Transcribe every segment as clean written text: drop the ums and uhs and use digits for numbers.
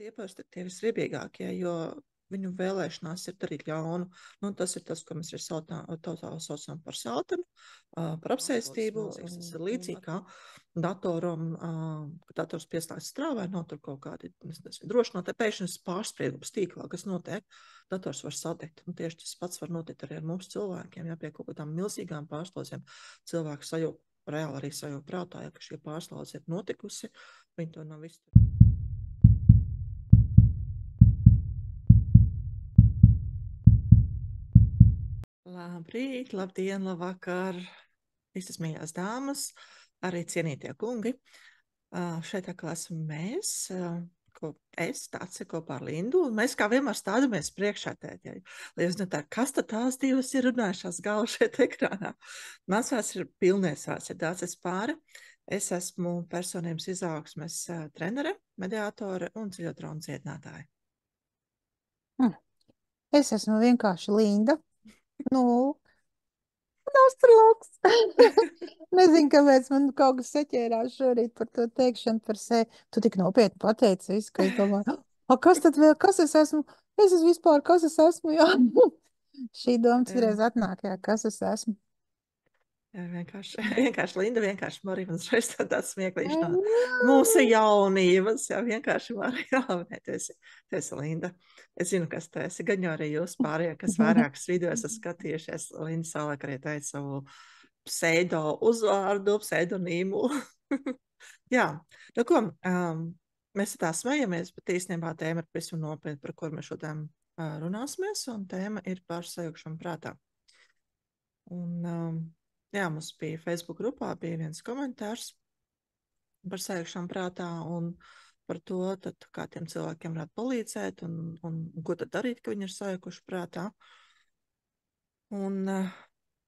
tie parasti ir tie visriebīgākie, jo viņu vēlēšanās ir darīt ļaunu. Nu, tas ir tas, ko mēs arī saucam par sātanu, par apsēstību. Tas ir līdzīgi kā datoram, kad dators pieslēdz strāvai, nav tur kaut kādi drošinātie pēkšņas pārspriedums tīklā, kas notiek. Dators var sadegt. Un tieši tas pats var notikt arī ar mums cilvēkiem, ja pie kaut kādām milzīgām pārslaucēm cilvēku sajūt, reāli arī sajūt prātā, ja ka šie pārslauce ir notikusi, viņi to nav izturējuši. Labrīt, labdien, labvakar, visas mīļās dāmas, arī cienītie kungi. Šeit atkal esam mēs, Tāce kopā ar Lindu, un mēs kā vienmēr stādamies priekšētēji. Lai es netāju, kas tad tās divas ir runājušās galvas šeit ekrānā? Mans vārds ir pilnais vārds, ir Dāces Pāre. Es esmu personības izaugsmes trenere, mediātore un ceļotronu dziedinātāja. Es esmu vienkārši Linda. Astrologs. Nezinu, kāpēc man kaut kas saķērās šorīt par to teikšanu par sevi. Tu tik nopietni pateici visu, ka es domāju, kas tad vēl, kas es esmu? Es esmu vispār, kas es esmu, jā. Šī doma citreiz atnāk, jā, kas es esmu. Jā, vienkārši Linda, vienkārši Marija, man šeit tāds smieklīši no mūsu jaunības, jā, vienkārši Marija, jā, tu esi Linda. Es zinu, kas tu esi, gan jau arī jūs pārējie, kas vairākas videos esat skatījušies, Linda savulaik arī teica savu pseido uzvārdu, pseidonīmu. Jā, nu ko, mēs tā smejamies, bet īstenībā tēma ir pavisam nopietna, par kur mēs šodien runāsimies, un tēma ir par sajūgšanu prātā. Un jā, mums bija Facebook grupā, bija viens komentārs par sajūgšanu prātā un par to, tad, kā tiem cilvēkiem varētu palīdzēt un ko tad darīt, ka viņi ir sajukuši prātā. Un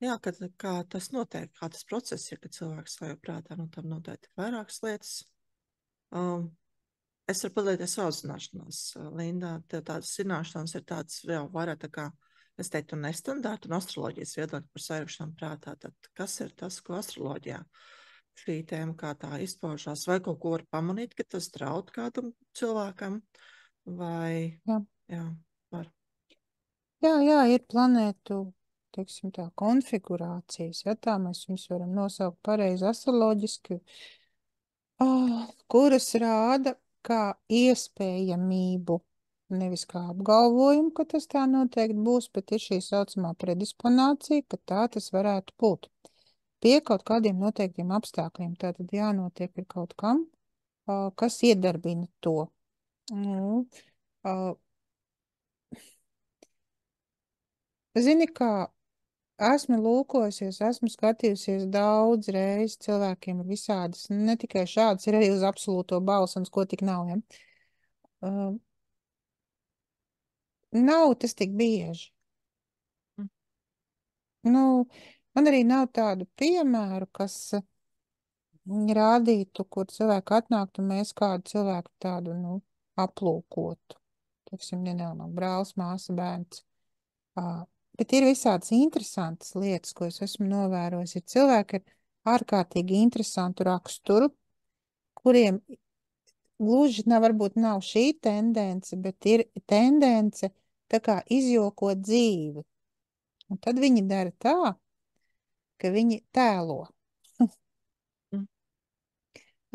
jā, kā tas notiek, kā tas process ir, kad cilvēks sajuk prātā, nu tam noteikti ir vairākas lietas. Es varu padalīties savu zināšanās. Linda, tev tādas zināšanas ir tādas vēl vairāk tā kā es teiktu, nestandarta un astroloģijas viedokļa par sajūgšanu prātā. Tad kas ir tas, ko astroloģijā šī tēma kā tā izpaužās? Vai kaut ko var pamanīt, ka tas draud kādam cilvēkam? Vai jā, var? Jā, ir planētu, teiksim tā, konfigurācijas. Ja tā mēs viņus varam nosaukt pareizi astroloģiski, kuras rāda kā iespējamību. Nevis kā apgalvojumu, ka tas tā noteikti būs, bet ir šī saucamā predisponācija, ka tā tas varētu būt. Pie kaut kādiem noteiktiem apstākļiem. Tātad jānotiek ir kaut kam, kas iedarbina to. Zini, kā esmu lūkojusies, esmu skatījusies daudz reizes, cilvēkiem ir visādas, ne tikai šādas, ir arī uz absolūto balsu un ko tik nav, ja? Nav tas tik bieži. Man arī nav tādu piemēru, kas rādītu, kur cilvēku atnāktu un mēs kādu cilvēku tādu, aplūkotu. Teiksim, nenāk brālis, māsa, bērns. Bet ir visādas interesantas lietas, ko es esmu novērojis. Ir cilvēki ar ārkārtīgi interesantu raksturu, kuriem gluži varbūt nav šī tendence, bet ir tendence tā kā izjokot dzīvi. Un tad viņi dara tā, ka viņi tēlo.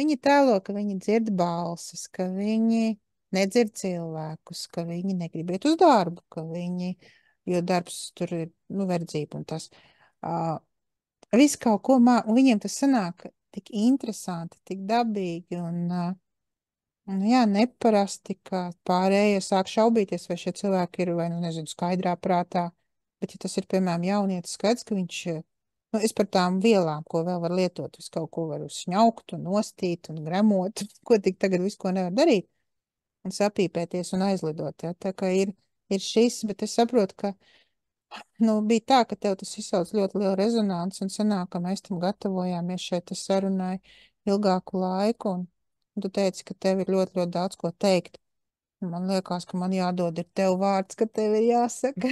Viņi tēlo, ka viņi dzird balsis, ka viņi nedzird cilvēkus, ka viņi negrib iet uz darbu, jo darbs tur ir, verdzība un tas. Visu kaut ko un viņiem tas sanāk tik interesanti, tik dabīgi un jā, neparasti, ka pārējie sāk šaubīties, vai šie cilvēki ir, vai, nezinu, skaidrā prātā. Bet, ja tas ir, piemēram, jaunietis, skaidrs, ka viņš, es par tām vielām, ko vēl var lietot, es kaut ko varu šņaukt un nostīt un gremot, ko tik tagad visu, ko nevar darīt, un sapīpēties un aizlidot, ja? Tā kā ir šis, bet es saprotu, ka, bija tā, ka tev tas izsauc ļoti lielu rezonanci, un sanāk, ka mēs tam gatavojāmies šeit sarunai ilgāku laiku, un tu teici, ka tev ir ļoti, ļoti daudz ko teikt. Man liekas, ka man jādod ir tev vārds, ka tev ir jāsaka.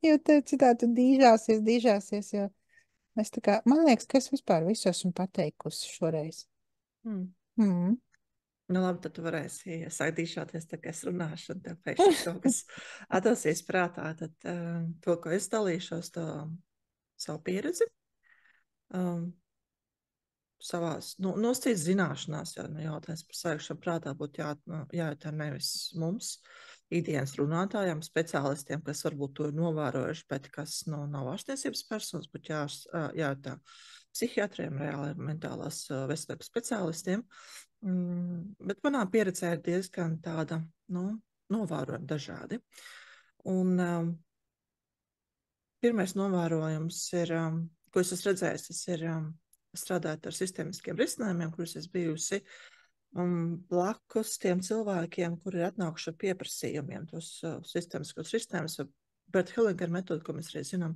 Jo tev citādi tu dīžāsies, jo es man liekas, ka es vispār visu esmu pateikusi šoreiz. Nu, labi, tad tu varēsi sākt dīšāties, tā kā es runāšu, un tev pēkšņi kaut kas atdosies prātā. Tad to, ko es dalīšos, to savu pieredzi, savās, nosacīt zināšanās, jo jautājums par sēkšanu prātā būtu jājautā nevis mums, ikdienas runātājiem, speciālistiem, kas varbūt to ir novērojuši, bet kas nav ārstniecības personas, būtu jājautā psihiatriem, reāliem mentālās veselības speciālistiem. Bet manā pieredzē ir diezgan tāda, novērojama dažādi. Un pirmais novērojums ir, ko es esmu redzējis, tas ir strādāt ar sistēmiskiem risinājumiem, kurus es bijusi blakus tiem cilvēkiem, kuri ir atnākuši ar pieprasījumiem, tos sistēmiskos risinājumus. Bert Hellinger metode, ko mēs arī zinām,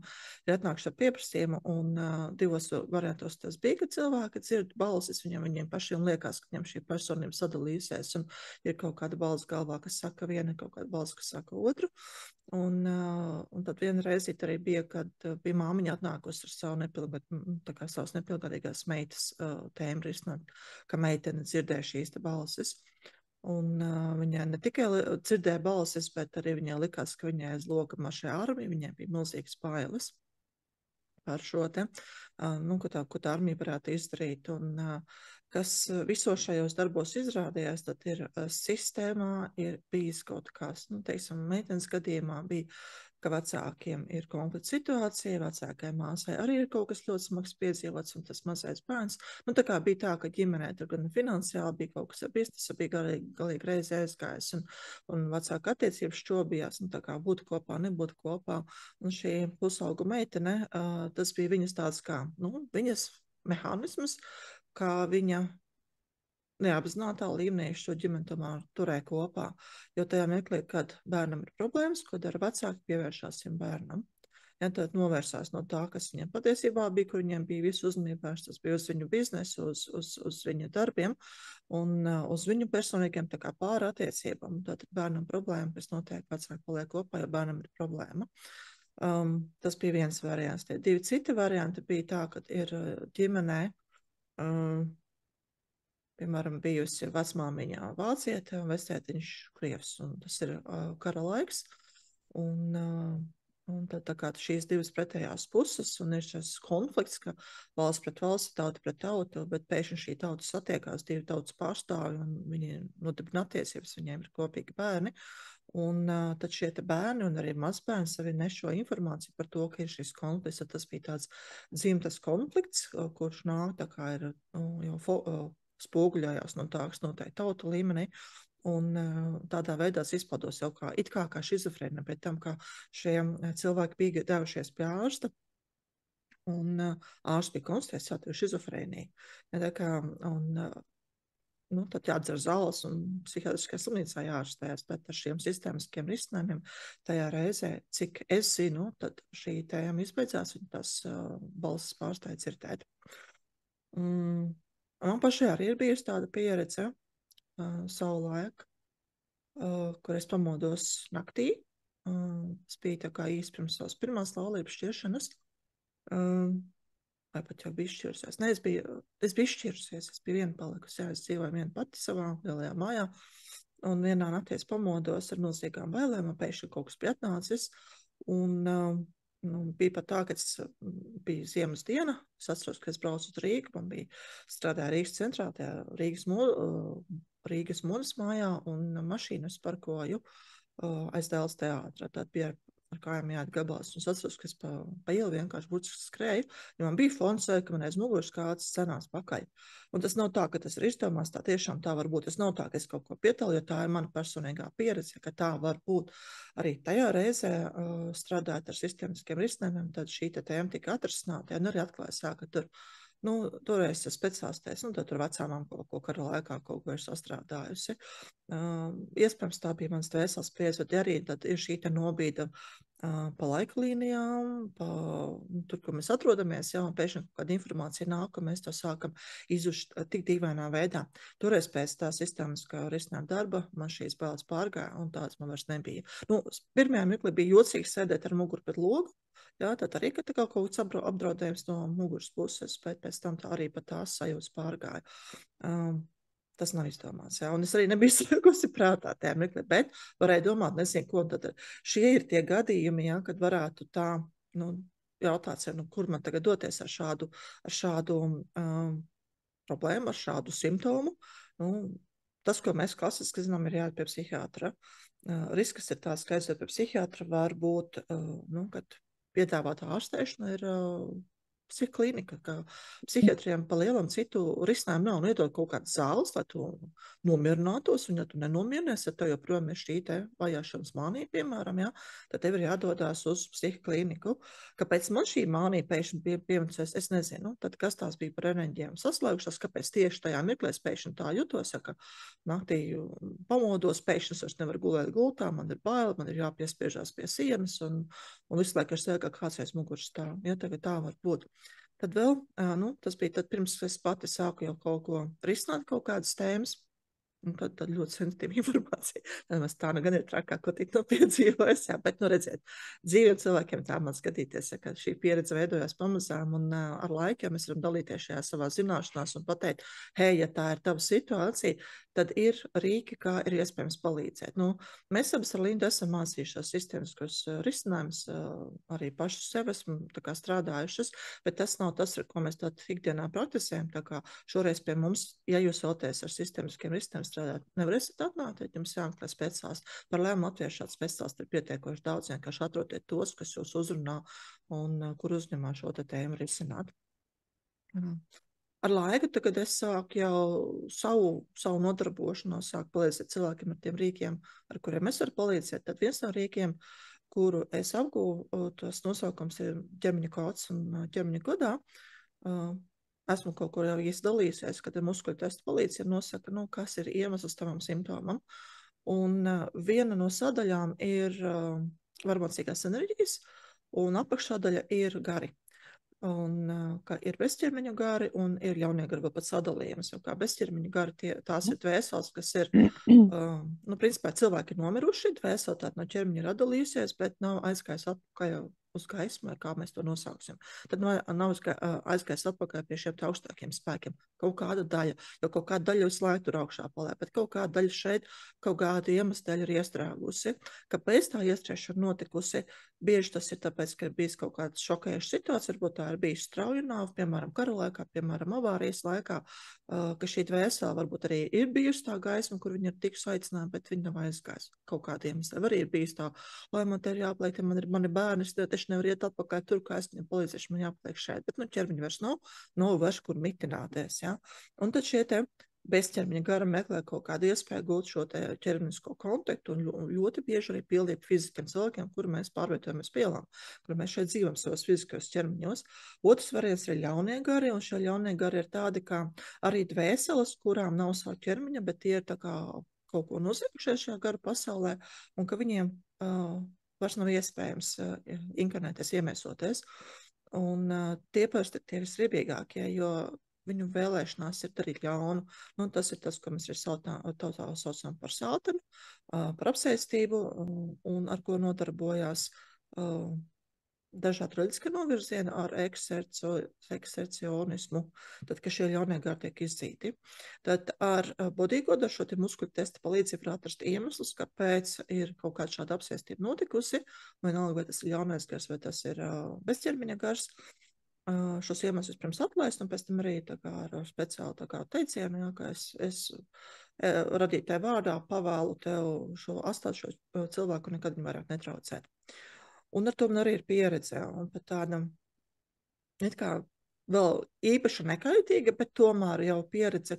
ir atnākuši ar pieprasījumu, un divos variantos tas bija, ka cilvēki dzird balsis, viņiem pašiem liekas, ka viņam šī personība sadalījusies, un ir kaut kāda balss galvā, kas saka viena, kaut kāda balss, kas saka otru. Un tad viena reize arī bija, kad bija māmiņa atnākusi ar savu savas nepilngadīgās meitas tēmu risināt, ka meitene dzirdēja šīs te balsis. Un viņai ne tikai dzirdēja balsis, bet arī viņai likās, ka viņai aiz loka mašai armija, viņai bija milzīgas bailes par šo te, ko tā armija varētu izdarīt. Un kas visos šajos darbos izrādījās, tad ir sistēmā ir bijis kaut kas, teiksim, meitenes gadījumā bija, ka vecākiem ir konflikts situācija, vecākai māsai arī ir kaut kas ļoti smags piedzīvots, un tas mazais bērns. Tā kā bija tā, ka ģimenē tur gan finansiāli bija kaut kas ar biznesu, bija galīgi reizi aizgājis, un vecāka attiecības šķobījās, tā kā būt kopā, nebūt kopā. Un šī pusauga meitene, tas bija viņas tāds kā, viņas mehānisms, kā viņa neapzinātā līmenī šo ģimeni tomēr turēja kopā. Jo tajā mirklī, kad bērnam ir problēmas, ko dara vecāki, pievēršās šim bērnam. Ja, tad novērsās no tā, kas viņiem patiesībā bija, kur viņiem bija visu uzmanību vērsts, tas bija uz viņu biznesu, uz viņu darbiem un uz viņu personīgiem tā kā pāra attiecībām. Tātad bērnam problēma, kas notiek, vecāki paliek kopā, jo bērnam ir problēma. Tas bija viens variants. Tie divi citi varianti bija tā, ka ir ģimenē piemēram, bijusi vecmāmiņā vāciete un vectētiņš krievs, un tas ir kara laiks. Un tad tā kā šīs divas pretējās puses, un ir šis konflikts, ka valsts pret valsti, tauta pret tautu, bet pēkšņi šī tauta satiekās, divi tautas pārstāvi, un viņi nodibina attiecības, viņiem ir kopīgi bērni. Un tad šie bērni un arī mazbērni sevi nes šo informāciju par to, ka ir šis konflikts, tas bija tāds dzimtas konflikts, kurš nāk tā kā ir jau spoguļojās no tā, kas notiek tautu līmenī, un tādā veidā izpaudos jau kā šizofrēna, pēc tam, kā šie cilvēki bija devušies pie ārsta, un ārsts bija konstatējis savu šizofrēniju. Tad jādzer zāles un psihiatriskajā slimnīcā jārastējas, bet ar šiem sistēmiskiem risinājumiem tajā reizē, cik es zinu, tad šī tēma izbeidzās, un tas balsis pārstāja dzirdēt. Man pašai arī ir bijusi tāda pieredze savulaik, kur es pamodos naktī. Tas bija tā kā īsti pirms savas pirmās laulības šķiršanas. Vai pat jau biju izšķirusies. Nē, es biju izšķirusies, es biju viena palikusi, es dzīvoju viena pati savā lielajā mājā, un vienā naktī es pamodos ar milzīgām bailēm, man pēkšņi kaut kas bija atnācis, un bija pat tā, ka es biju ziemas diena, es atceros, ka es braucu uz Rīgu, man bija strādāja Rīgas centrā, tajā Rīgas Munas mājā, un mašīnu es parkoju aiz Dēls teātra, tad bija ar kājām jāiet gabalās, un es atceros, ka es pa ielu vienkārši burtiski skrēju, jo man bija fons, ka man aiz muguras kāds cenās pakaļ. Un tas nav tā, ka tas ir izdomās, tā tiešām tā var būt. Tas nav tā, ka es kaut ko pietālu, jo tā ir mana personīgā pieredze, ka tā var būt. Arī tajā reizē strādājot ar sistēmiskiem risinājumiem, tad šī tēma tika atrisināta, un arī atklāja, ka tur toreiz es speciālistēs, tad tur vecāmām kaut ko kara laikā kaut ko ir sastrādājusi. Iespējams, tā bija mans dvēseles spriedze, bet arī tad ir šī nobīde pa laika līnijām, tur, kur mēs atrodamies, un pēkšņi kaut kāda informācija nāk, un mēs to sākam izjušt tik dīvainā veidā. Toreiz pēc tā sistēmiskā risinājuma darba man šīs bailes pārgāja, un tādas man vairs nebija. Pirmajā mirklī bija jocīgi sēdēt ar muguru pret logu, tad arī, ka kaut kāds apdraudējums no muguras puses, bet pēc tam tā arī pat tās sajūtas pārgāja. tas nav izdomāts. Jā. Un es arī nebiju slēgusi prātā tajā mirklī, bet varēju domāt, nezinu, ko tad šie ir tie gadījumi, jā, kad varētu tā, nu, jautāt sev, nu, kur man tagad doties ar šādu problēmu, ar šādu simptomu. Nu, tas, ko mēs klasiski zinām, ir jāiet pie psihiatra. Risks ir tāds, ka aiziet pie psihiatra var būt, nu, kad piedāvāta ārstēšana ir psihiatrija, ka psihiatriem pa lielam citu risinājumu nav. Nu, iedod kaut kādas zāles, lai tu nomierinātos, un ja tu nenomierinies, tad tev joprojām ir šī te vajāšanas mānija, piemēram, ja, tad tev ir jādodās uz psihikliniku. Kāpēc man šī mānija pēkšņi piemecies, es nezinu, tad kas tās bija par enerģijām saslēgušās, kāpēc tieši tajā mirklē pēkšņi tā jutos, ja, ka naktī pamodos, pēkšņi es vairs nevaru gulēt gultā, man ir bail, man ir jāpiespiežās pie sienas, un visu laiku es sev, ka kāds aiz muguras stāv. Ja, tagad tā var būt. Tad vēl, nu, tas bija tad pirms es pati sāku jau kaut ko risināt, kaut kādas tēmas. Un tad ļoti sensitīva informācija. Tad tā nu gan ir trakā, ko tik no piedzīvojas, jā, bet, nu, redziet, dzīviem cilvēkiem tā man skatīties, ja, ka šī pieredze veidojās pamazām, un ar laiku, ja mēs varam dalīties šajā savā zināšanās un pateikt, hei, ja tā ir tava situācija, tad ir rīki, kā ir iespējams palīdzēt. Nu, mēs abas ar Lindu esam mācījušās sistēmiskus risinājumus, arī paši sev esmu tā kā strādājušas, bet tas nav tas, ar ko mēs tātad ikdienā praktizējam, tā kā šoreiz pie mums, ja jūs vēlaties ar sistēmiskiem risinājumiem strādāt, nevarēsiet atnākt, tad jums jāmeklē speciālisti. Par lēmu latviešu šāds speciālisti ir pietiekoši daudz, vienkārši atrodiet tos, kas jūs uzrunā un kur uzņemā šo tēmu risināt. Ar laiku, kad es sāku jau savu nodarbošanos, sāku palīdzēt cilvēkiem ar tiem rīkiem, ar kuriem es varu palīdzēt, tad viens no rīkiem, kuru es apgūvu, tas nosaukums ir ķermeņa kods un ķermeņa kodā. Esmu kaut kur jau īsti dalījusies, kad ar muskuļu testu palīdzību nosaka, nu, kas ir iemesls tavam simptomam. Un viena no sadaļām ir varmācīgās enerģijas, un apakšsadaļa ir gari. Un ka ir bezķermeņa gari un ir jaunie gari vēl pat sadalījums, jo kā bezķermeņa gari tās ir dvēseles, kas ir, nu, principā cilvēki ir nomiruši, dvēsele tāda no ķermeņa ir atdalījusies, bet nav aizgājis atpakaļ uz gaismu, vai kā mēs to nosauksim. Tad nav aizgājis atpakaļ pie šiem augstākiem spēkiem. Kaut kāda daļa, jo kaut kāda daļa visu laiku tur augšā palē, bet kaut kāda daļa šeit, kaut kāda iemesla daļa ir iestrēgusi. Kāpēc tā iestrēšana notikusi? Bieži tas ir tāpēc, ka ir bijis kaut kāda šokējuša situācija, varbūt tā ir bijis strauja nāve, piemēram, kara laikā, piemēram, avārijas laikā, ka šī dvēsele varbūt arī ir bijusi tā gaisma, kur viņa ir tikusi aicināta, bet viņa nav aizgājusi kaut kādiem iemesliem. Arī ir bijis tā, lai man te ir jāpaliek, te man ir mani bērni, es nevaru iet atpakaļ tur, kā es viņam palīdzēšu, man jāpaliek šeit, bet, nu, ķermeņa vairs nav vairs kur mitināties, ja. Un tad šie te bezķermeņa gara meklē kaut kādu iespēju gūt šo te ķermenisko kontaktu un ļoti bieži arī pildīt fiziskiem cilvēkiem, kuru mēs pārvietojamies pielām, kuru mēs šeit dzīvam savos fiziskos ķermeņos. Otrs variants ir ļaunie gari, un šie ļaunie gari ir tādi, kā arī dvēseles, kurām nav savu ķermeņa, bet tie ir tā kā kaut ko noziegušies šajā garu pasaulē, un ka viņiem vairs nav iespējams inkarnēties, iemiesoties. Un tie parasti ir tie visriebīgākie, jo viņu vēlēšanās ir darīt ļaunu. Nu, tas ir tas, ko mēs saucam par sātanu, par apsēstību, un ar ko nodarbojās dažādi reliģiskie novirzieni ar eksercionismu, tad, ka šie ļaunie gari tiek izdzīti. Tad ar bodīgodu, ar šo te muskuļu testa palīdzību var atrast iemeslus, kāpēc ir kaut kāda šāda apsēstība notikusi, vienalga, vai tas ir ļaunais gars, vai tas ir bezķermeņa gars. Šos iemeslus pirms atlaist, un pēc tam arī tā kā ar speciālu tā kā teicienu, jā, ka es radītāju vārdā pavēlu tev atstāt šo cilvēku un nekad viņu vairāk netraucēt. Un ar to man arī ir pieredze, un pat tāda, it kā vēl īpaši nekaitīga, bet tomēr jau pieredze,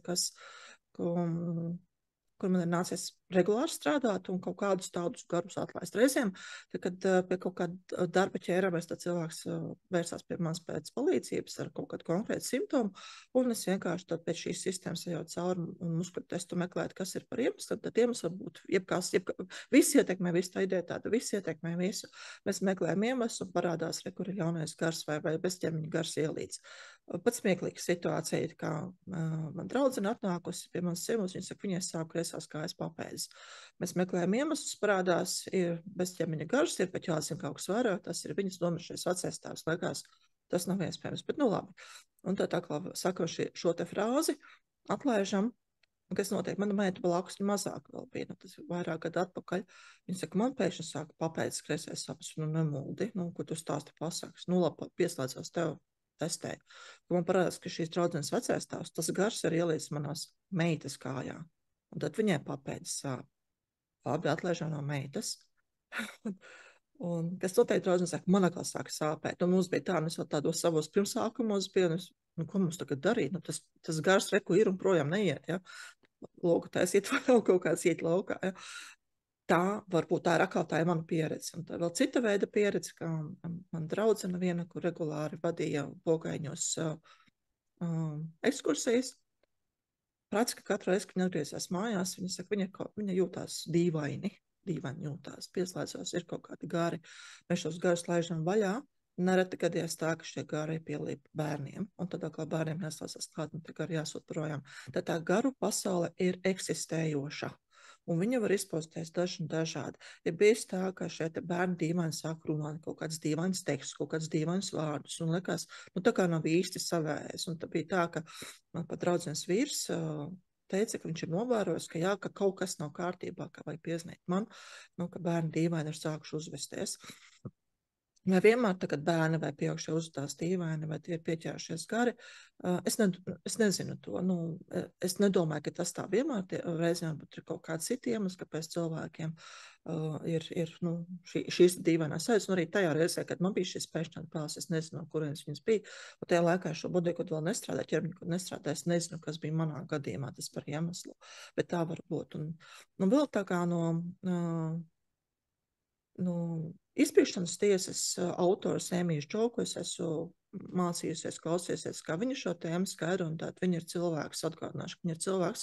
kur man ir nācies regulāri strādāt un kaut kādus tādus garus atlaist reizēm, tad, kad pie kaut kāda darba ķēramies, tad cilvēks vērsās pie manis pēc palīdzības ar kaut kādu konkrētu simptomu, un es vienkārši tad pēc šīs sistēmas ejot cauri un muskuļu testu meklēt, kas ir par iemeslu, tad iemesls var būt viss ietekmē, visu tā ideja tāda, viss ietekmē visu. Mēs meklējam iemeslu un parādās, kur ir ļaunais gars vai bezķermeņa gars ielīdz. Pats smieklīga situācija ir, kā man draudzene atnākusi pie manas ciemos, viņa saka, viņai sāp kreisās kājas papēdes. Mēs meklējam iemeslus, parādās, ir bezķermeņa gars, ir pat jāzina kaut kas vairāk, tas ir viņas nomirušais vecēstāvs, laikās, tas nav iespējams, bet nu labi. Un tā kā sakam šo te frāzi, atlaižam, Un kas notiek? Mana meita blakus mazāk vēl bija, nu, tas ir vairāk gadu atpakaļ. Viņa saka, man pēkšņi sāka papēdis kreisais sapnis, nu nemuldi, nu, ko tu stāsti pasāks. Nu, labi, pieslēdzos tev testē. Man parādās, ka šīs draudzenes vecais tās, tas gars ir ielīdz manās meitas kājā. Un tad viņai papēdis sāp. Labi, atlaižām no meitas. Un kas noteikti draudzenes saka, man atkal sāka sāpēt. Un mums bija tā, mēs vēl tādos savos pirmsākumos bijām, nu, ko mums tagad darīt? Nu, tas gars reku ir un projām neiet, ja? Lūgu taisiet vai vēl kaut kāds iet laukā, ja? Tā varbūt tā ir atkal tā ir mana pieredze. Un tā vēl cita veida pieredze, kā man draudzene viena, kur regulāri vadīja Bogaiņos ekskursijas. Praktiski katru reizi, kad viņa atgriezās mājās, viņa saka, viņa jūtās dīvaini jūtās, pieslēdzos, ir kaut kādi gari. Mēs šos garus laižam vaļā. Nereti gadījās tā, ka šie gari pielīp bērniem, un tad kā bērniem neslēdzas klāt, un tie gari jāsūt projām. Tad tā garu pasaule ir eksistējoša, un viņa var izpausties dažādi. Ir bijis tā, ka šie bērni dīvaini sāk runāt kaut kāds dīvainas tekstus, kaut kāds dīvainas vārdus, un likās, nu tā kā nav īsti savējais. Un tā bija tā, ka man pat draudzenes vīrs teica, ka viņš ir novērojis, ka jā, ka kaut kas nav kārtībā, ka vajag piezināt man, nu, ka bērni dīvaini ir sākuši uzvesties. Vai vienmēr, kad bērni vai pieaugušie uzvedās dīvaini, vai tie ir pieķērušies gari, es nezinu to. Nu, es nedomāju, ka tas tā vienmēr reizēm, bet ir kaut kāds cits iemesls, kāpēc cilvēkiem ir nu, šīs dīvainās sajūtas. Un arī tajā reizē, kad man bija šis pēkšņās bāzes, es nezinu, no kurienes viņas bija. Un tajā laikā šo bodīju, kad vēl nestrādāju, ķermeni, kad nestrādāju, es nezinu, kas bija manā gadījumā, tas par iemeslu. Bet tā var būt. Un vēl tā kā no izpirkšanas tiesas autors Emīļs Čauku, es esmu mācījusies, klausījusies, kā viņa šo tēmu skaidro, un tātad viņa ir cilvēks, atgādināšu, ka viņa ir cilvēks,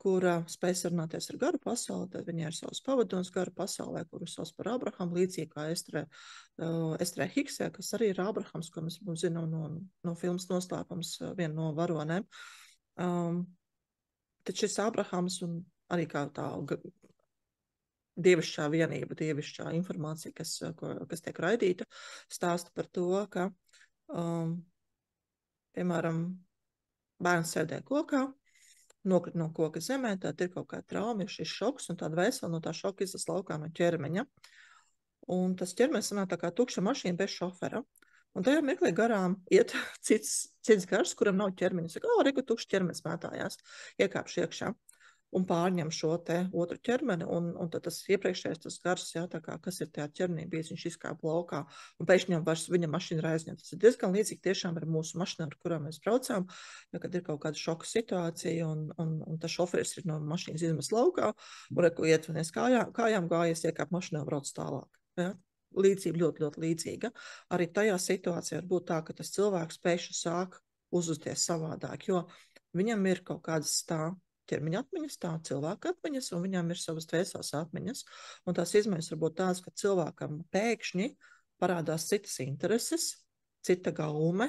kura spēj sarunāties ar garu pasauli, tad viņa ir savs pavadonis garu pasaulē, kuru sauc par Abrahamu, līdzīgi kā Estrē Hiksē, kas arī ir Abrahams, ko mēs zinām no filmas Noslēpums, viena no varonēm. Tad šis Abrahams un arī kā tā dievišķā vienība, dievišķā informācija, kas tiek raidīta, stāsta par to, ka, piemēram, bērns sēdē kokā, nokrit no koka zemē, tad ir kaut kāda trauma, ir šis šoks, un tāda vēsela no tā šoka izlas laukā no ķermeņa. Un tas ķermenis sanāk tā kā tukša mašīna bez šofera. Un tajā mirklī garām iet cits gars, kuram nav ķermeņa. Saka, reku tukšs ķermenis mētājās, iekāpš iekšā un pārņem šo te otru ķermeni, un tad tas iepriekšējais tas gars, jā, tā kā, kas ir tajā ķermenī bijis, viņš izkāp laukā, un pēkšņi viņa mašīna ir aizņemta. Tas ir diezgan līdzīgi tiešām ar mūsu mašīnām, ar kurām mēs braucām, ja, kad ir kaut kāda šoka situācija, un tas šoferis ir no mašīnas izmest laukā, un reku iet un es kājām gājies, iekāp mašīnā un brauc tālāk. Ja? Līdzība ļoti, ļoti līdzīga. Arī tajā situācijā var būt tā, ka tas cilvēks pēkšņi sāk uzvesties savādāk, jo viņam ir kaut kādas tā ķermeņa atmiņas, tā cilvēka atmiņas, un viņām ir savas dvēseles atmiņas. Un tās izmaiņas var būt tādas, ka cilvēkam pēkšņi parādās citas intereses, cita gaume,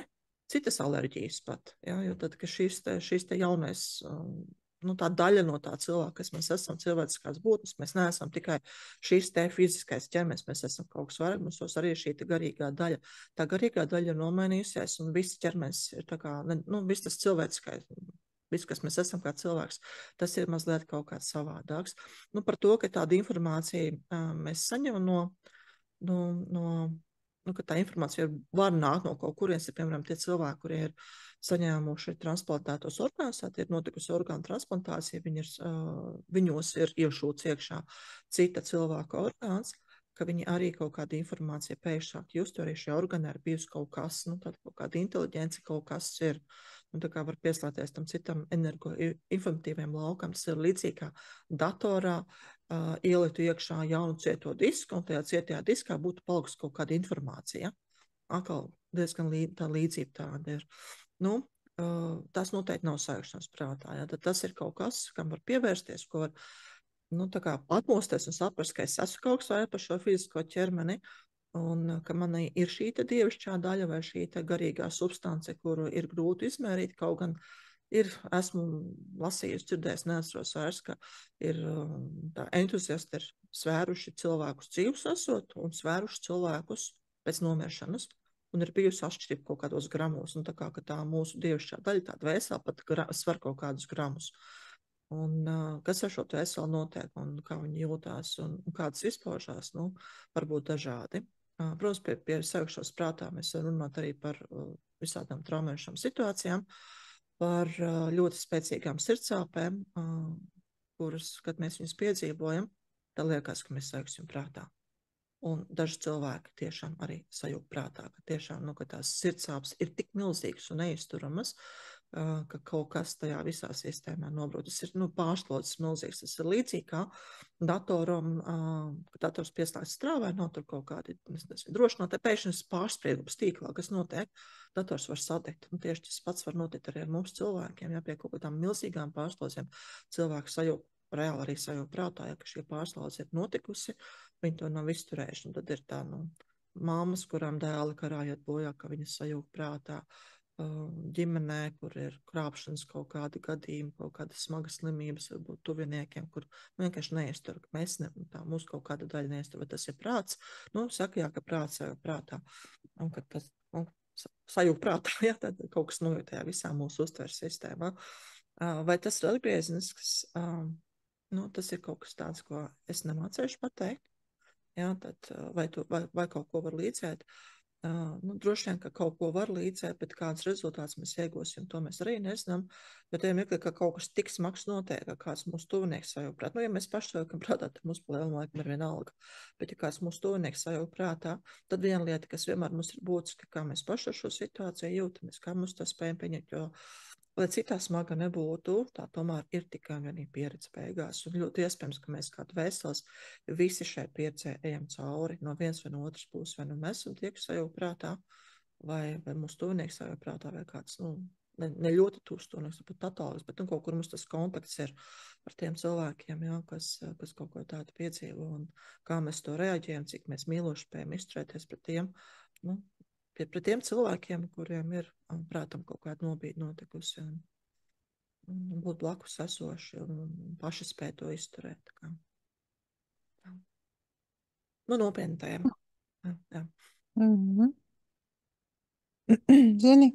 citas alerģijas pat. Ja? Jo tad, ka šīs te jaunais, nu, tā daļa no tā cilvēka, kas mēs esam, cilvēciskās būtnes, mēs neesam tikai šīs te fiziskais ķermenis, mēs esam kaut kas vairāk, mums arī šī garīgā daļa. Tā garīgā daļa ir nomainījusies, un viss ķermenis ir tā kā, nu, viss tas cilvēciskais, viss, kas mēs esam kā cilvēks, tas ir mazliet kaut kāds savādāks. Nu, par to, ka tāda informācija mēs saņemam ka tā informācija var nākt no kaut kurienes, ir, piemēram, tie cilvēki, kuri ir saņēmuši transplantētos orgānus, tad ir notikusi orgānu transplantācija, viņos ir iešūts iekšā cita cilvēka orgāns, ka viņi arī kaut kādu informāciju pēkšņi sāk just, jo arī šie orgāni ir bijusi kaut kas, nu, tad kaut kāda inteliģence kaut kas ir. Un tā kā var pieslēgties tam citam energoinformatīviem laukam, tas ir līdzīgi kā datorā ielietu iekšā jaunu cieto disku, un tajā cietajā diskā būtu palikusi kaut kāda informācija. Atkal diezgan tā līdzība tāda ir. Nu, tas noteikti nav sajūgšanas prātā. Ja? Tad tas ir kaut kas, kam var pievērsties, ko var tā kā atmosties un saprast, ka es esmu kaut kas vairāk par šo fizisko ķermeni, un ka man ir šī dievišķā daļa vai šī garīgā substance, kuru ir grūti izmērīt, kaut gan esmu lasījusi, dzirdējis, neatceros vairs, ka ir tā entuziasti ir svēruši cilvēkus dzīvus esot un svēruši cilvēkus pēc nomiršanas, un ir bijusi atšķirība kaut kādos gramos, un tā kā ka tā mūsu dievišķā daļa, tā dvēsele pat svar kaut kādus gramus. Un kas ar šo veselu notiek, un kā viņi jūtās, un kādas izpaužās, nu, varbūt dažādi. Protams, pie sevišķos prātā mēs runājam arī par visādām traumējušām situācijām, par ļoti spēcīgām sirdsāpēm, kuras, kad mēs viņus piedzīvojam, tad liekas, ka mēs saiksim prātā. Un daži cilvēki tiešām arī sajūt prātā, ka tiešām ka tās sirdsāpes ir tik milzīgas un neizturamas, ka kaut kas tajā visā sistēmā nobrūk. Tas ir pārslodzes milzīgs. Tas ir līdzīgi kā datoram, kad dators pieslēdz strāvai, nav tur kaut kādi drošinātāji, pēkšņi pārspriedums tīklā, kas notiek, dators var sadegt. Un tieši tas pats var notikt arī ar mums cilvēkiem, ja pie kaut kādām milzīgām pārslodzēm cilvēki sajūt, reāli arī sajūt prātā, ja ka šī pārslodze ir notikusi, viņi to nav izturējuši. Un tad ir tā, mammas, kurām dēli karājot bojā, ka viņas sajūt prātā, ģimenē, kur ir krāpšanas kaut kādi gadījumi, kaut kādas smagas slimības, varbūt tuviniekiem, kur vienkārši neiztur, ka mēs mūsu kaut kāda daļa neiztur, vai tas ir prāts. Saka, jā, ka prāts sajūt prātā. Un kad tas sajūt prātā, jā, tad kaut kas nojūt tajā visā mūsu uztveres sistēmā. Vai tas ir atgriezenisks? Tas ir kaut kas tāds, ko es nemācēšu pateikt. Jā, tad, vai kaut ko var līdzēt? Droši vien, ka kaut ko var līdzēt, bet kāds rezultāts mēs iegūsim, to mēs arī nezinām. Bet ja mirklī, ka kaut kas tik smags notiek, ka kāds mūsu tuvinieks sajūt prātā, ja mēs paši sajūtam prātā, tad mums pa lielam laikam ir vienalga. Bet ja kāds mūsu tuvinieks sajūt prātā, tad viena lieta, kas vienmēr mums ir būtiska, kā mēs paši ar šo situāciju jūtamies, kā mums to spējam pieņemt, jo lai citā smaga nebūtu, tā tomēr ir tikai vienīgi pieredze beigās. Un ļoti iespējams, ka mēs kā dvēseles visi šai pieredzē ejam cauri no viens vai no otras puses, vai mēs esam tie, kas sajūt prātā, vai mūsu tuvinieks sajūt prātā, vai kāds, ne ļoti tūs tuvinieks, pat totālis, bet kaut kur mums tas kontakts ir ar tiem cilvēkiem, jā, kas kaut ko tādu piedzīvo, un kā mēs to reaģējam, cik mēs mīloši spējam izturēties pret tiem, pret tiem cilvēkiem, kuriem ir, prātam, kaut kāda nobīde notikusi, un būt blakus esoši, un paši spēj to izturēt. Nopietna tēma. Jā. Zini,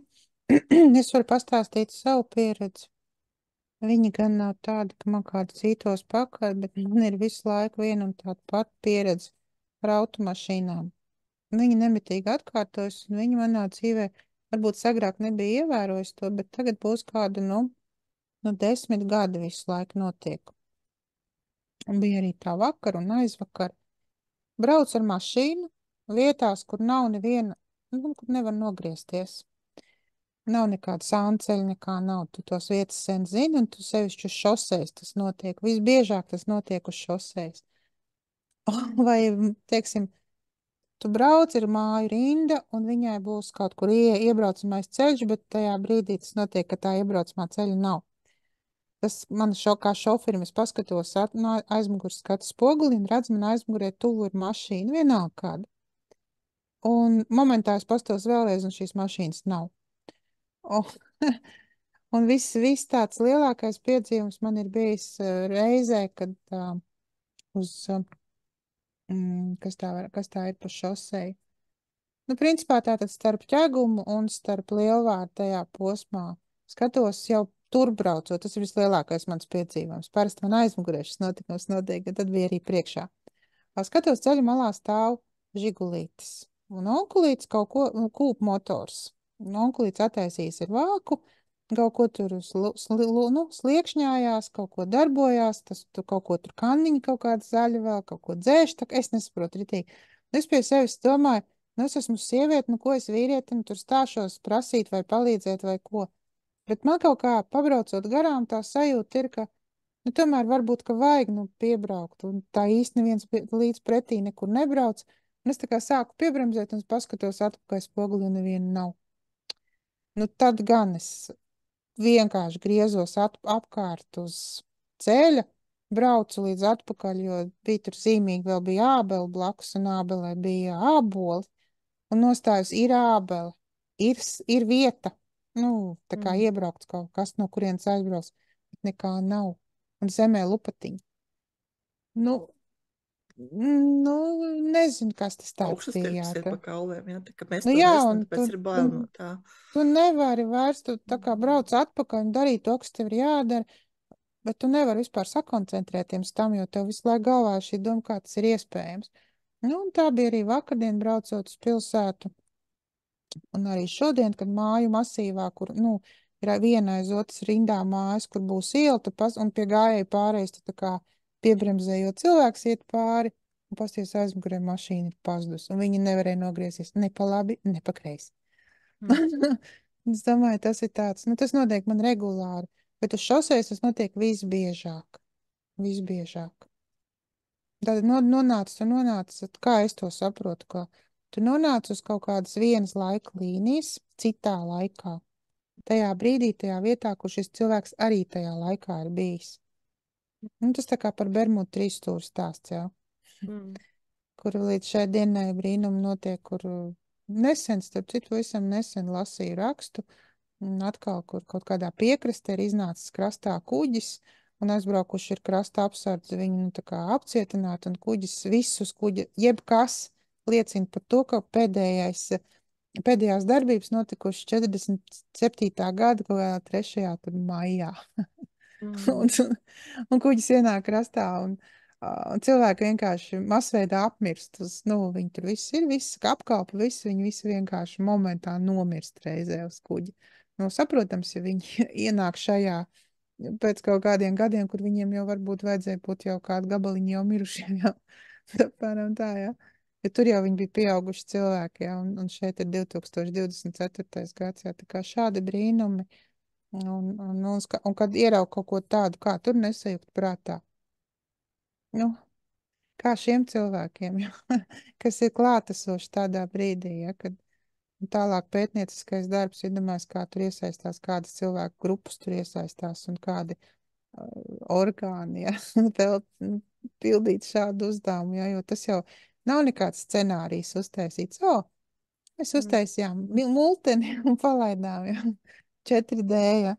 es varu pastāstīt savu pieredzi. Viņa gan nav tāda, ka man kāda cītos pakaļ, bet man ir visu laiku viena un tāda pati pieredze ar automašīnām. Viņa nemitīgi atkārtojas, un viņa manā dzīvē varbūt agrāk nebija ievērojusi to, bet tagad būs kāda, 10 gadi visu laiku notiek. Un bija arī tā vakar un aizvakar. Brauc ar mašīnu vietās, kur nav neviena, kur nevar nogriezties. Nav nekāda sānceļa, nekā nav. Tu tos vietas sen zini, un tu sevišķi uz šoseis tas notiek. Visbiežāk tas notiek uz šoseis. Vai, teiksim, tu brauc, ir māju rinda, un viņai būs kaut kur iebraucamais ceļš, bet tajā brīdī tas notiek, ka tā iebraucamā ceļa nav. Tas man kā šoferim, es paskatos no aizmugures skatu spoguli un redzu, man aizmugurē tuvu ir mašīna, vienalga kāda. Un momentā es pastos vēlreiz, un šīs mašīnas nav. Un viss tāds lielākais piedzīvums man ir bijis reizē, kad uz... kas tā ir pa šoseju. Principā tātad starp ķegumu un starp lielvārdu tajā posmā skatos jau tur braucot. Tas ir vislielākais mans piedzīvojums. Parasti man aizmugurē šis notikums notiek, tad bija arī priekšā. Skatos ceļa malā stāv žigulītis. Un onkulītis kaut ko, kūp motors. Un onkulītis attaisījis ir vāku, kaut ko tur sliekšņājās, kaut ko darbojās, kaut ko tur kanniņa, kaut kāda zaļa vēl, kaut ko dzēš, tā es nesaprotu ritīgi. Es pie sevis domāju, es esmu sieviete, ko es vīrietim tur stāšos prasīt vai palīdzēt vai ko. Bet man kaut kā pabraucot garām, tā sajūta ir, ka tomēr varbūt, ka vajag piebraukt, un tā īsti neviens līdz pretī nekur nebrauc. Un es tā kā sāku piebremzēt un paskatos atpakaļ spoguli, un neviena nav. Tad gan es vienkārši griezos apkārt uz ceļa, braucu līdz atpakaļ, jo bija tur zīmīgi, vēl bija ābeli blakus, un ābelē bija āboli, un nostājus ir ābele, ir vieta, tā kā iebraukts kaut kas, no kurienes aizbrauc, bet nekā nav, un zemē lupatiņa. Nezinu, kas tas tāds Augšas bija. tirpes ir pa kauliem, jā, tā kā mēs Nu, to jā, nezinām, un tāpēc ir bail no tā. Tu nevari vairs, tu tā kā brauc atpakaļ un darīt to, kas tev ir jādara. Bet tu nevari vispār sakoncentrēties tam, jo tev visu laiku galvā ir šī doma, kā tas ir iespējams. Nu, un tā bija arī vakardien braucot uz pilsētu. Un arī šodien, kad māju masīvā, kur, nu, ir viena aiz otras rindā mājas, kur būs iela, un pie gājēju pārējais, tu tā kā piebremzējot cilvēks iet pāri, un pasties aizmugurē mašīna ir pazudus, un viņi nevarēja nogriezties ne pa labi, ne pa kreisi. Mm. Es domāju, tas ir tāds, nu, tas notiek man regulāri, bet uz šoseis tas notiek visbiežāk, visbiežāk. Tad tu nonāc, kā es to saprotu, ka tu nonāc uz kaut kādas vienas laika līnijas, citā laikā. Tajā brīdī, tajā vietā, kur šis cilvēks arī tajā laikā ir bijis. Nu, tas tā kā par Bermudu trīsstūri stāsts, jā. Mm. Kur līdz šai dienai brīnumi notiek, kur nesen, starp citu, visam nesen lasīju rakstu, un atkal, kur kaut kādā piekrastē ir iznācis krastā kuģis, un aizbraukuši ir krasta apsardzi viņu, nu, tā kā apcietināt, un kuģis visus kuģi, jebkas liecina par to, ka pēdējās darbības notikušas 47. gada kaut kādā 3. maijā. Mm. Un, un kuģis ienāk krastā, un cilvēki vienkārši masveidā apmirst. Nu, viņi tur viss ir, viss apkalpa, viņi visi vienkārši momentā nomirst reizē uz kuģi. Nu, saprotams, ja viņi ienāk šajā pēc kaut kādiem gadiem, kur viņiem jau varbūt vajadzēja būt jau kādu gabaliņu jau mirušiem, jau apmēram tā, jā. Ja tur jau viņi bija pieauguši cilvēki, jā, un šeit ir 2024. gads, jā, tā kā šādi brīnumi. Un kad ieraug kaut ko tādu, kā tur nesajūt prātā. Nu, kā šiem cilvēkiem, ja, kas ir klātesoši tādā brīdī, ja, kad tālāk pētnieciskais darbs, iedomājas, kā tur iesaistās, kādas cilvēku grupas tur iesaistās un kādi orgāni, ja, vēl pildīt šādu uzdevumu, ja, jo tas jau nav nekāds scenārijs uztaisīts. O, mēs Mm. uztaisījām multeni un palaidām, ja, 4D, ja.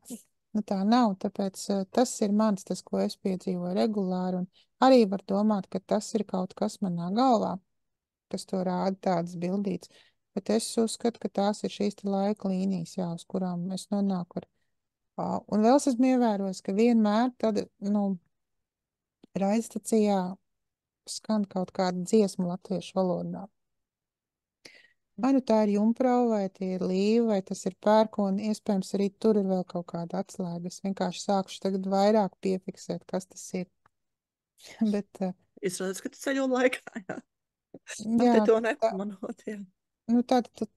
Nu, tā nav, tāpēc tas ir mans, tas, ko es piedzīvoju regulāri, un arī var domāt, ka tas ir kaut kas manā galvā, kas to rāda tādas bildītas, bet es uzskatu, ka tās ir šīs te laika līnijas, jā, uz kurām es nonāku ar. Un vēl es esmu ievērojis, ka vienmēr tad, nu, raidstacijā skan kaut kāda dziesma latviešu valodā. Vai nu tā ir jumprau, vai tie ir līva, vai tas ir pērkoni, iespējams arī tur ir vēl kaut kāda atslēga. Es vienkārši sākšu tagad vairāk piefiksēt, kas tas ir. Bet, Izrādās, ka tu ceļo laikā, jā. Man jā, te to tā, nepamanot, jā. nu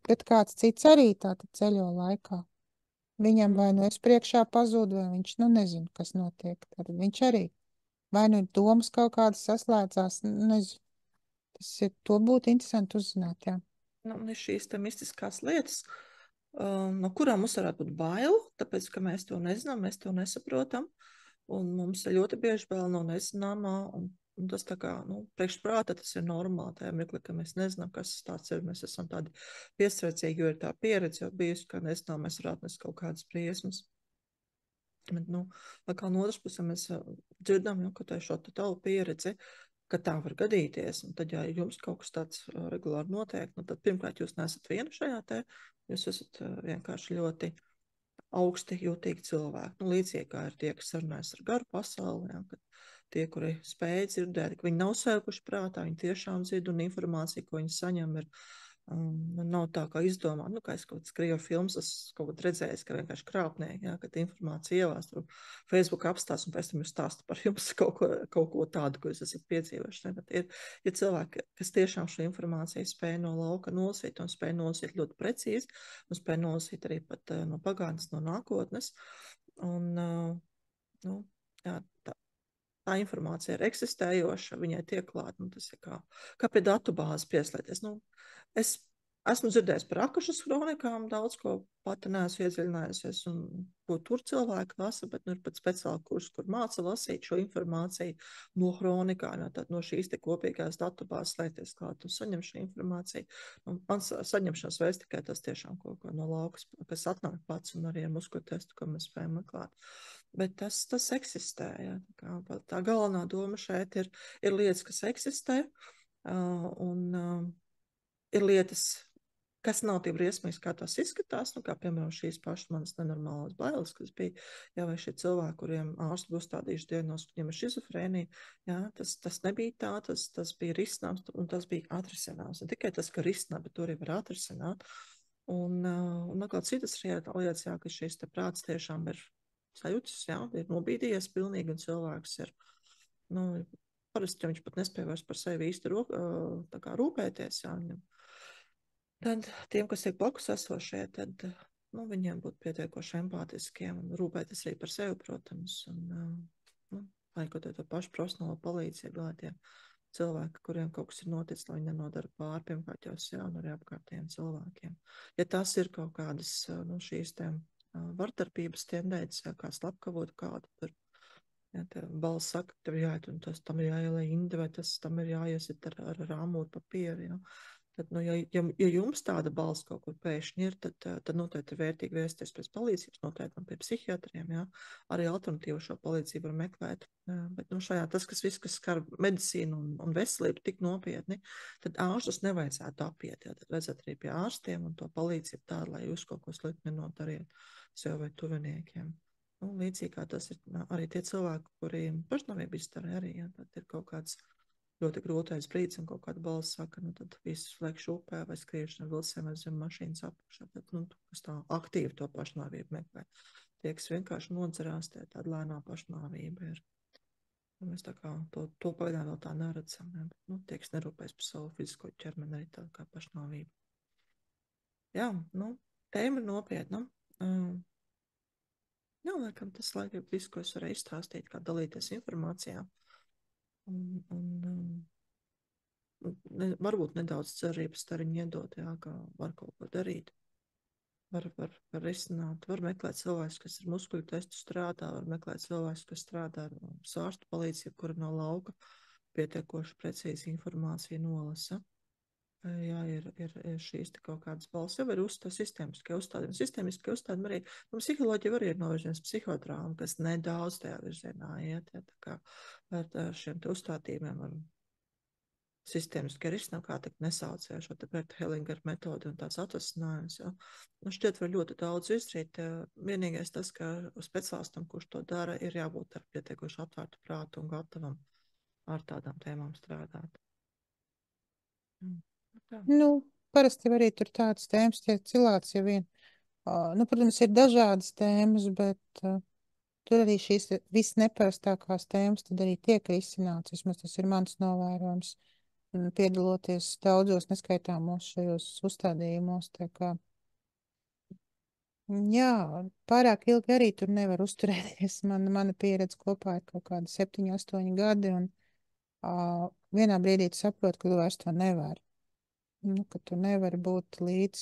bet kāds cits arī tātad ceļo laikā. Viņam vai Mm. nu es priekšā pazudu, vai viņš, nu nezinu, kas notiek. Tad viņš arī. Vai nu ir domas kaut kādas saslēdzās, nezinu. To būtu interesanti uzzināt, jā. Nu, un ir šīs te mistiskās lietas, no kurām mums varētu būt bail, tāpēc, ka mēs to nezinām, mēs to nesaprotam, un mums ir ļoti bieži bail no nezināmā, un tas tā kā, nu, priekšprātā tas ir normāli, tajā mirklī, ka mēs nezinām, kas tāds ir, mēs esam tādi piesardzīgi, jo ir tā pieredze jau bijusi, ka nezinām, mēs varētu nest kaut kādas briesmas. Bet, nu, kā no otras puses mēs dzirdam, jau, ka tā ir šo tavu pieredzi, ka tā var gadīties. Un tad, ja jums kaut kas tāds regulāri notiek, nu, tad pirmkārt jūs neesat vieni šajā te, jūs esat vienkārši ļoti augsti jūtīgi cilvēki. Nu, līdzīgi kā ir tie, kas sarunājas ar garu pasauli, ja, kad tie, kuri spēj dzirdēt, ka viņi nav sēkuši prātā, viņi tiešām dzird un informācija, ko viņi saņem, ir nav tā, kā izdomā, nu, kā es kaut kāds Krievu films, es kaut ko redzējis, ka vienkārši krāpnieki, jā, kad informācija ievās tur Facebook apstās un pēc tam jūs stāsta par jums kaut ko tādu, ko jūs esat piedzīvojuši. Ne? Bet ir cilvēki, kas tiešām šo informāciju spēj no lauka nolasīt un spēj nolasīt ļoti precīzi un spēj nolasīt arī pat no pagātnes, no nākotnes. Un, nu, jā, tā informācija ir eksistējoša, viņai tiek klāt, nu, tas ir kā pie datubāzes pieslēgties. Nu, es esmu dzirdējis par Akašas kronikām, daudz ko pati neesmu iedziļinājusies, un ko tur cilvēki lasa, bet nu ir pat speciāli kurs, kur māca lasīt šo informāciju no kronikā, no šīs te kopīgās datubāzes slēgties klāt un saņem šo informāciju. Un mans saņemšanas veids tikai tas tiešām kaut ko no laukas, kas atnāk pats un arī ar muskuļu testu, ko mēs spējam meklēt. Bet tas eksistē. Ja? Tā galvenā doma šeit ir lietas, kas eksistē, un ir lietas, kas nav tik briesmīgs, kā tas izskatās, nu, kā piemēram šīs pašas manas nenormālās bailes, kas bija, jā, vai šie cilvēki, kuriem ārsti būs stādījuši diagnostiku, viņiem ir šizofrēnija, jā, tas nebija tā, tas bija risināms, un tas bija atrisināms. Ne tikai tas, ka risināt, bet to arī var atrisināt. Un atkal citas lietas, jā, ka šīs te prāts tiešām ir sajūtas, jā, ir nobīdījies pilnīgi, un cilvēks ir, nu, parasti viņš pat nespēja vairs par sevi īsti tā kā rūpēties, jā, viņam. Tad tiem, kas ir blakus esošie, tad nu, viņiem būtu pietiekoši empātiskiem un rūpēties arī par sevi, protams. Nu, laikot to pašu profesionālo palīdzību, lai tie cilvēki, kuriem kaut kas ir noticis, lai viņi nenodara pāri, pirmkārt jau sev un arī apkārtējiem cilvēkiem. Ja tas ir kaut kādas nu, šīs vardarbības tendences, ja kāds slepkavot kādu, tur ja, balss saka, ka tev jāiet un tam ir jāielē inde vai tam ir jāiesit ar rāmuru papīru. Ja. Tad, nu, ja jums tāda balss kaut kur pēkšņi ir, tad noteikti ir vērtīgi vērsties pēc palīdzības, noteikti pie psihiatriem, jā. Arī alternatīvu šo palīdzību var meklēt. Bet nu, tas, kas skar medicīnu un veselību tik nopietni, tad ārstus nevajadzētu apiet. Jā. Tad vajadzētu arī pie ārstiem un to palīdzību tādu, lai jūs kaut ko sliktu nenodariet sev vai tuviniekiem. Nu, līdzīgi kā tas ir arī tie cilvēki, kuriem pašnāvība izdarē arī, jā. Tad ir kaut kāds ļoti grūtais brīdis, un kaut kāda balss saka, nu tad visus slēgšu upē vai skriešu ar vilciem vai zem mašīnas apakšā. Tad, nu, kas tā aktīvi to pašnāvību meklē. Tie, kas vienkārši nodzerās, tāda lēnā pašnāvība ir. Un mēs tā kā to pagaidām vēl tā neredzam. Ja? Nu, tie, kas nerūpēs par savu fizisko ķermeni, arī tā kā pašnāvība. Jā, nu, tēma ir nopietna. Jā, laikam tas laikam viss, ko es varēju izstāstīt, kā dalīties informācijā. Varbūt nedaudz cerības stariņu iedot, jā, ka var kaut ko darīt. Var risināt, var meklēt cilvēkus, kas ar muskuļu testu strādā, var meklēt cilvēkus, kas strādā ar ārstu palīdzību, kura no lauka pietiekoši precīzi informāciju nolasa. Jā, ir šīs kaut kādas balss, jau ir sistēmiskie uzstādījumi. Sistēmiskie uzstādījumi arī, psiholoģija arī ir novirziens psihotrāma, kas nedaudz tajā virzienā iet, ja, tā kā ar šiem te uzstādījumiem var sistēmiski risinājumi, kā tik nesaucēja šo te Berta-Hellinger metodi un tās atvasinājums. Ja. Nu, šķiet, var ļoti daudz izdarīt. Vienīgais tas, ka speciālistam, kurš to dara, ir jābūt ar pietiekoši atvērtu prātu un gatavam ar tādām tēmām strādāt. Tā. Nu, parasti arī tur tāds tēmas tiek cilāts jau vien. Nu, protams, ir dažādas tēmas, bet tur arī šīs viss neparastākās tēmas tad arī tiek risināts. Vismaz tas ir mans novērojums. Piedaloties daudzos neskaitāmos šajos uzstādījumos. Tā kā, jā, pārāk ilgi arī tur nevar uzturēties. Mana pieredze kopā ir kaut kādi 7, 8 gadi, un vienā brīdī tu saproti, ka tu vairs to nevari. Nu, ka tu nevari būt līdz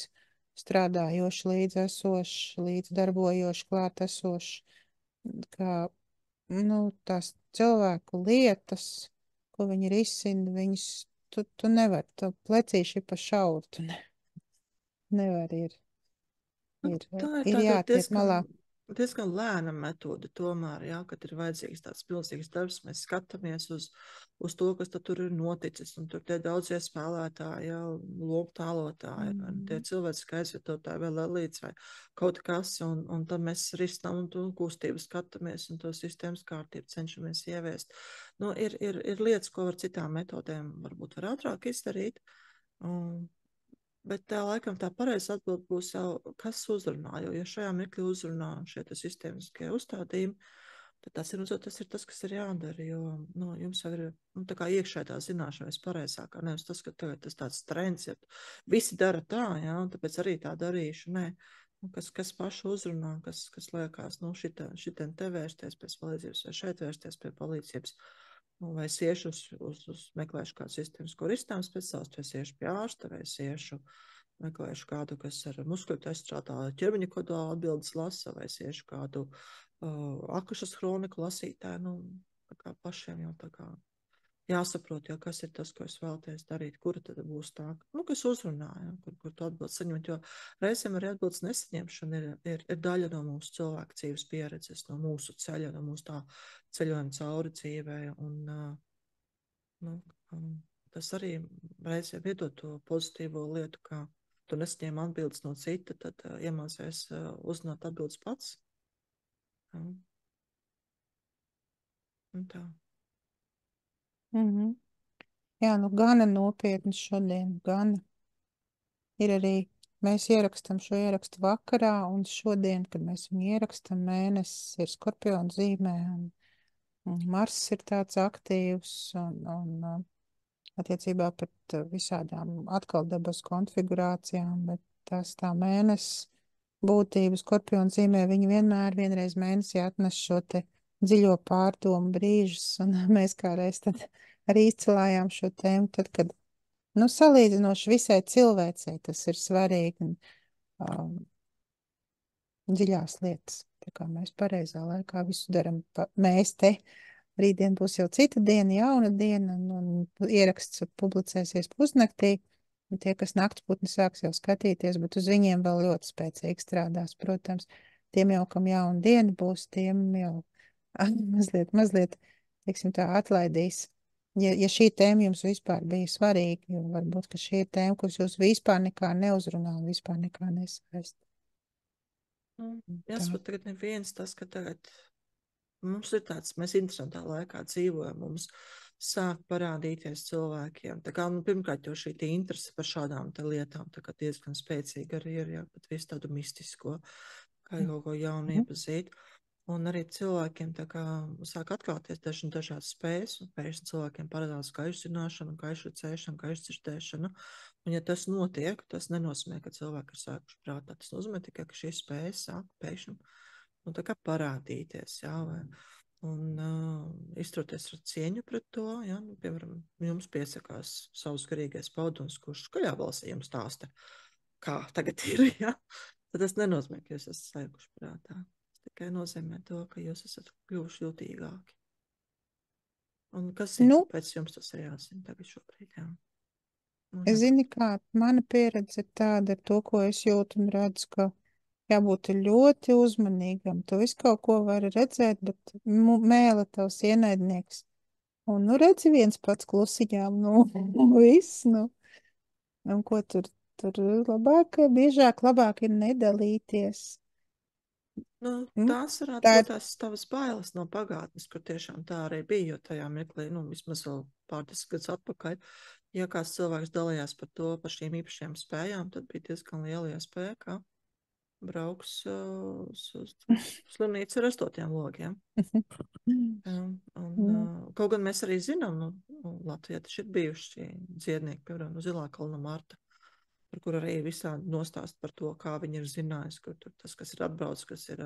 strādājoši, līdz esošs, līdz darbojoši, klāt esošs. Kā, nu, tās cilvēku lietas, ko viņi risina, viņas tu nevari, tu plecīši ir pa šauru, tu nevari, Tā ir ir tāda jātiek malā. diezgan lēna metode tomēr, jā, kad ir vajadzīgs tāds pilsīgs darbs, mēs skatāmies uz to, kas tur ir noticis, un tur tie daudzie spēlētāji, jā, lomu tālotāji, tie cilvēki aizvietotāji vēl līdz vai kaut kas, un tad mēs risinām un to kustību skatāmies un to sistēmas kārtību cenšamies ieviest. Nu, ir lietas, ko var citām metodēm varbūt var ātrāk izdarīt, bet tā laikam tā pareiza atbild būs jau, kas uzrunā, jo ja šajā mirklī uzrunā šie sistēmiskie uzstādījumi, tad tas ir tas, kas ir jādara, jo nu, jums jau ir tā kā iekšēdā zināšana vispareizākā, nevis tas, ka tagad tas tāds trends, ja visi dara tā, jā, un tāpēc arī tā darīšu, nē. Nu, kas pašu uzrunā, kas liekas, nu, šitien te vērsties pēc palīdzības vai šeit vērsties pie palīdzības. Nu, vai es iešu uz meklēšu kādu sistēmisko risinājumu speciālistu, vai es iešu pie ārsta, vai es iešu meklēšu kādu, kas ar muskuļu testu strādā, ķermeņa kodā atbildes lasa, vai es iešu kādu akušas kroniku lasītāju. Nu, tā kā pašiem jau tā kā jāsaprot, ja, kas ir tas, ko es vēlties darīt, kura tad būs tā, nu, kas uzrunā, ja, kur tu atbildes saņemt, jo reizēm arī atbildes nesaņemšana ir daļa no mūsu cilvēku dzīves pieredzes, no mūsu ceļa, no mūsu tā ceļojuma cauri dzīvē, un nu, tas arī reizēm iedod to pozitīvo lietu, kā tu nesaņēmi atbildes no cita, tad iemācies uzzināt atbildes pats. Un tā. Jā, nu gana nopietni šodien, gana. Ir arī, mēs ierakstam šo ierakstu vakarā, un šodien, kad mēs viņu ierakstam, mēnesis ir Skorpiona zīmē, un Mars ir tāds aktīvs, un attiecībā pret visādām atkal dabas konfigurācijām, bet tas tā mēnesis būtību Skorpiona zīmē, viņi vienmēr vienreiz mēnesī atnes šo te dziļo pārdomu brīžus, un mēs kā reiz tad arī izcelājām šo tēmu, tad, kad, nu, salīdzinoši visai cilvēcei tas ir svarīgi un dziļās lietas. Tā kā mēs pareizā laikā visu daram, mēs te. Rītdien būs jau cita diena, jauna diena, un ieraksts publicēsies pusnaktī. Un tie, kas naktsputni sāks jau skatīties, bet uz viņiem vēl ļoti spēcīgi strādās, protams. Tiem jau, kam jauna diena būs, tiem jau mazliet, teiksim tā, atlaidīs. Ja šī tēma jums vispār bija svarīga, jo varbūt, ka šī ir tēma, kuras jūs vispār nekā neuzrunā un vispār nekā nesaist. Jāsaprot, tagad neviens tas, ka tagad mums ir tāds, mēs interesantā laikā dzīvojam, mums sāk parādīties cilvēkiem. Tā kā, pirmkārt, jau šī interese par šādām lietām tā kā diezgan spēcīga arī ir, jā, pat visu tādu mistisko, kā kaut ko jaunu iepazīt. Un arī cilvēkiem tā kā sāk atklāties dažādas spējas, un pēkšņi cilvēkiem parādās gaišu zināšana, gaišu redzēšana, gaišu dzirdēšana. Un ja tas notiek, tas nenozīmē, ka cilvēki ir sākuši prātā. Tas nozīmē tikai, ka šīs spējas sāk pēkšņi tā kā parādīties, jā, un izturēties ar cieņu pret to, jā, piemēram, jums piesakās savs garīgais paudums, kurš skaļā balsī jums stāsta, kā tagad ir, jā. Tad tas nenozīmē, ka jūs esat sākuši prātā. Tikai nozīmē to, ka jūs esat kļuvuši jutīgāki. Un kas zina, kāpēc jums tas ir jāzina tagad šobrīd, jā? Es zinu, kā mana pieredze ir tāda ar to, ko es jūtu un redzu, ka jābūt ļoti uzmanīgam. Tu visu kaut ko vari redzēt, bet mēle tavs ienaidnieks. Un, nu, redzi viens pats klusiņām, viss, Un ko tur labāk, biežāk labāk ir nedalīties. Tās varētu būt tās tavas bailes no pagātnes, kur tiešām tā arī bija, jo tajā mirklī, vismaz vēl pāris gadus atpakaļ, ja kāds cilvēks dalījās par šīm īpašajām spējām, tad bija diezgan liela iespēja, ka brauks uz slimnīcu ar 8 logiem. Kaut gan mēs arī zinām, Latvijā taču ir bijuši dziednieki, piemēram, Zilā kalna Marta, par kur arī visādi nostāst par to, kā viņi ir zinājusi, kur tur tas, kas ir atbrauc, kas ir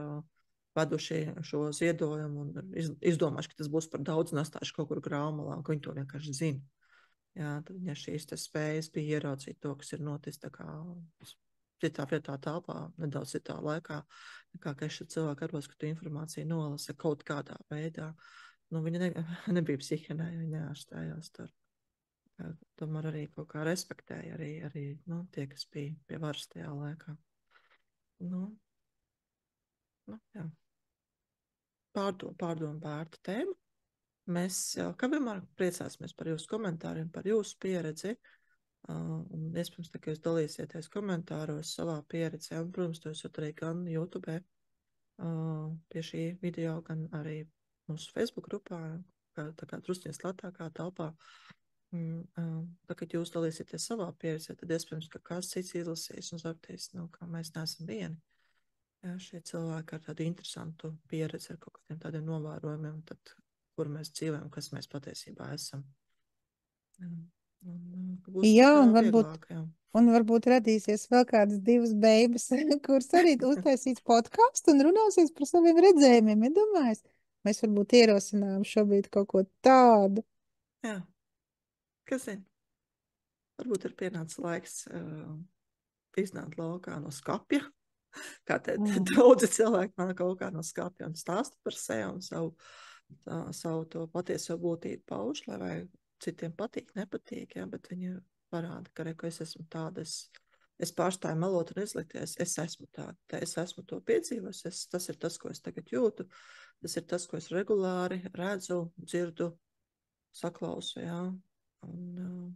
veduši šo ziedojumu un izdomājuši, ka tas būs par daudz nastājuši kaut kur Graumalā, un ka viņi to vienkārši zina. Jā, tad viņa šīs spējas bija ieraudzīt to, kas ir notis tā kā citā vietā telpā, nedaudz citā laikā, kā ka šie cilvēki atros, ka tu informāciju nolasa kaut kādā veidā. Viņa nebija psihienē, viņa neārstējās tur. Tomēr arī kaut kā respektēja arī tie, kas bija pie varas tajā laikā. Jā. Pārdomu vērta tēma. Mēs, kā vienmēr, priecāsimies par jūsu komentāriem, par jūsu pieredzi. Un iespējams, ka jūs dalīsieties komentāros savā pieredzē. Un, protams, to esat arī gan YouTube pie šī video, gan arī mūsu Facebook grupā, tā kā drusciņas latākā telpā. Tā, kad jūs dalīsieties savā pieredzē, tad iespējams, ka kāds cits izlasīs un sapratīs, ka mēs neesam vieni. Jā, šie cilvēki ar tādu interesantu pieredzi, ar kaut kādiem tādiem novērojumiem, kur mēs dzīvojam, kas mēs patiesībā esam. Būs jā, vieglāk, jā. Un varbūt radīsies vēl kādas 2 beibas, kuras arī uztaisīs podkāstu un runāsies par saviem redzējumiem. Iedomājies, mēs varbūt ierosinām šobrīd kaut ko tādu. Jā. Kas zina? Varbūt ir pienācis laiks iznākt laukā no skapja. Kā daudzi cilvēki nāk laukā no skapja un stāsta par sevi un savu to patieso būtību pauž, lai vai citiem patīk, nepatīk, jā, bet viņi parāda, ka es esmu tāda, es pārstāju melot un izlikties, es esmu tāda, es esmu to piedzīvos, tas ir tas, ko es tagad jūtu, tas ir tas, ko es regulāri redzu, dzirdu, saklausu, jā. Un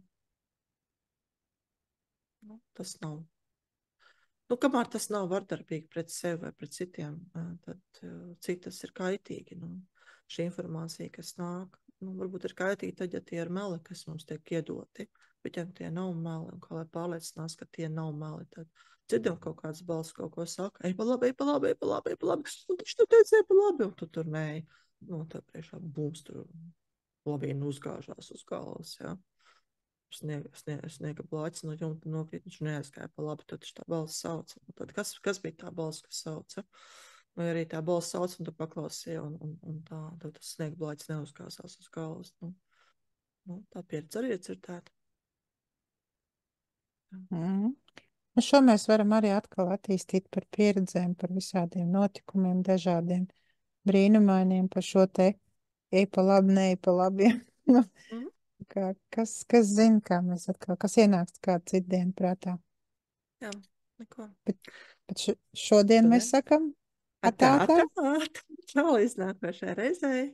tas nav Nu, kamēr tas nav vardarbīgi pret sevi vai pret citiem, tad cik tas ir kaitīgi. Nu, šī informācija, kas nāk, varbūt ir kaitīga tad, ja tie ir meli, kas mums tiek iedoti. Bet, ja tie nav meli, un kā lai pārliecinās, ka tie nav meli, tad dzirdam kaut kāds balss kaut ko saka, ej pa labi, ej pa labi, ej pa labi, ej pa labi, un viņš tu teici, ej pa labi, un tu tur nē, tā priekšā bums tur labi uzgāžās uz galvas, jā. Sniega blāķis no jumta nokrīt, viņš neaizgāja pa labi, tad tā balss sauca. Tad kas bija tā balss, kas sauca? Vai arī tā balss sauca, un tu paklausīji, un tad tas sniega blāķis neuzgāzās uz galvas. Tā pieredze arī ir dzirdēta. Šo mēs varam arī atkal attīstīt par pieredzēm, par visādiem notikumiem, dažādiem brīnumainiem, par šo te ej pa labi, ne ej pa labi. Kas zina, kā mēs atkal, kas ienāks kādu citu dienu prātā. Jā, neko. Bet šodien mēs sakam, Atā, līdz nākošajai reizei.